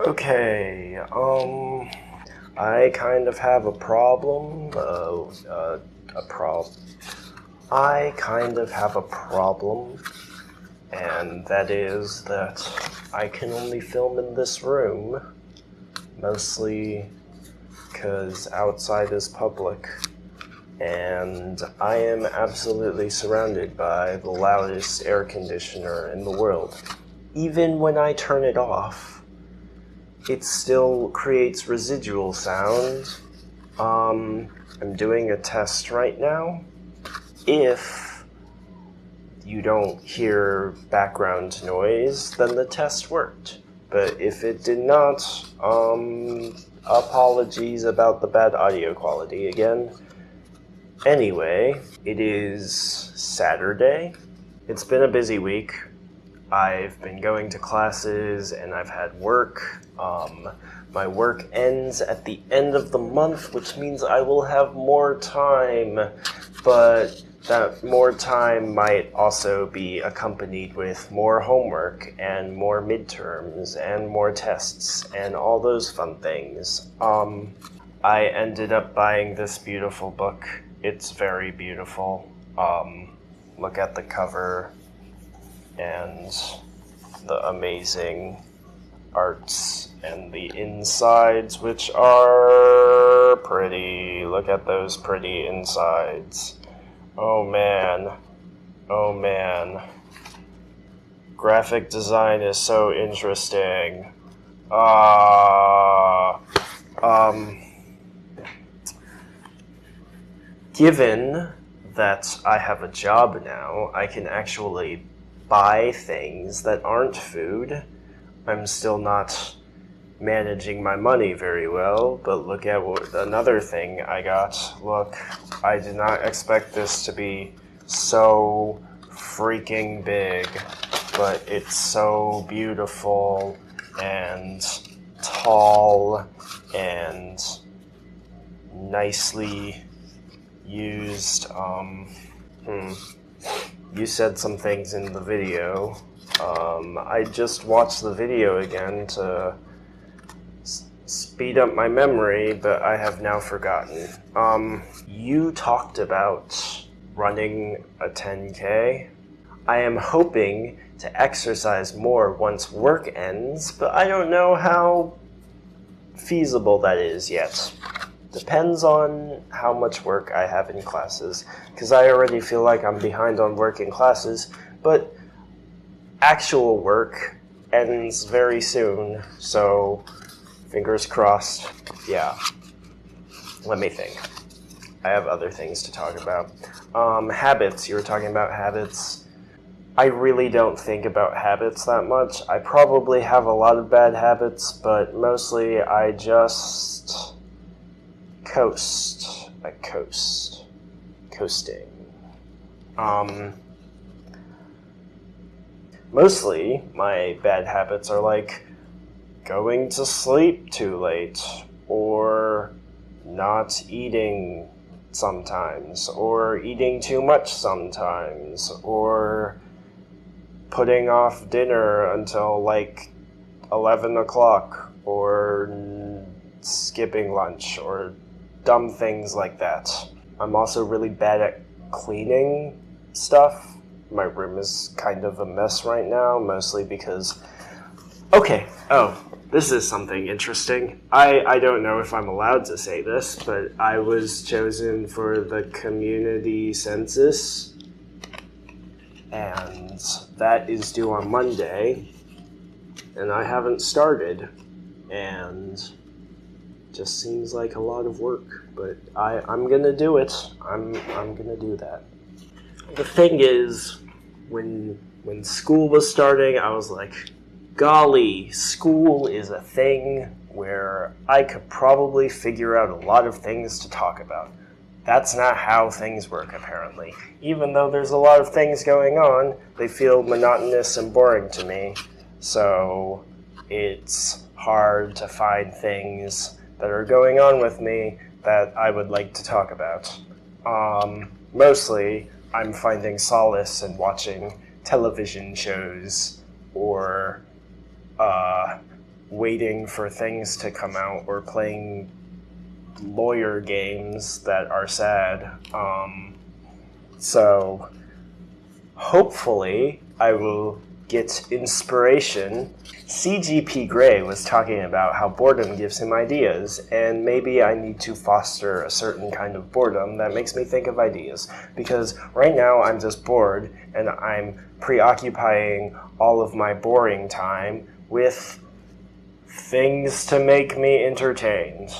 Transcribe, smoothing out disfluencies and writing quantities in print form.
Okay, I kind of have a problem, I kind of have a problem, and that is that I can only film in this room, mostly because outside is public, and I am absolutely surrounded by the loudest air conditioner in the world. Even when I turn it off, it still creates residual sound. I'm doing a test right now. If you don't hear background noise, then the test worked. But if it did not, apologies about the bad audio quality again. Anyway, it is Saturday. It's been a busy week. I've been going to classes and I've had work. My work ends at the end of the month, which means I will have more time, but that more time might also be accompanied with more homework and more midterms and more tests and all those fun things. I ended up buying this beautiful book. It's very beautiful. Look at the cover and the amazing arts and the insides, which are pretty. Look at those pretty insides. Oh man. Oh man. Graphic design is so interesting. Given that I have a job now, I can actually buy things that aren't food. I'm still not managing my money very well, but look at another thing I got. Look, I did not expect this to be so freaking big, but it's so beautiful and tall and nicely used. You said some things in the video. I just watched the video again to speed up my memory, but I have now forgotten. You talked about running a 10K. I am hoping to exercise more once work ends, but I don't know how feasible that is yet. Depends on how much work I have in classes, because I already feel like I'm behind on work in classes, but actual work ends very soon, so fingers crossed. Yeah. Let me think. I have other things to talk about. Habits. You were talking about habits. I really don't think about habits that much. I probably have a lot of bad habits, but mostly I just coast. I coast. Coasting. Mostly, my bad habits are like going to sleep too late, or not eating sometimes, or eating too much sometimes, or putting off dinner until like 11 o'clock, or skipping lunch, or dumb things like that. I'm also really bad at cleaning stuff. My room is kind of a mess right now, mostly because... Okay, this is something interesting. I don't know if I'm allowed to say this, but I was chosen for the community census, and that is due on Monday, and I haven't started, and just seems like a lot of work, but I'm gonna do it. I'm gonna do that. The thing is, when school was starting, I was like, golly, school is a thing where I could probably figure out a lot of things to talk about. That's not how things work, apparently. Even though there's a lot of things going on, they feel monotonous and boring to me. So it's hard to find things that are going on with me that I would like to talk about. Mostly, I'm finding solace in watching television shows or waiting for things to come out or playing lawyer games that are sad. So hopefully I will get inspiration. CGP Grey was talking about how boredom gives him ideas, and maybe I need to foster a certain kind of boredom that makes me think of ideas. Because right now I'm just bored, and I'm preoccupying all of my boring time with things to make me entertained.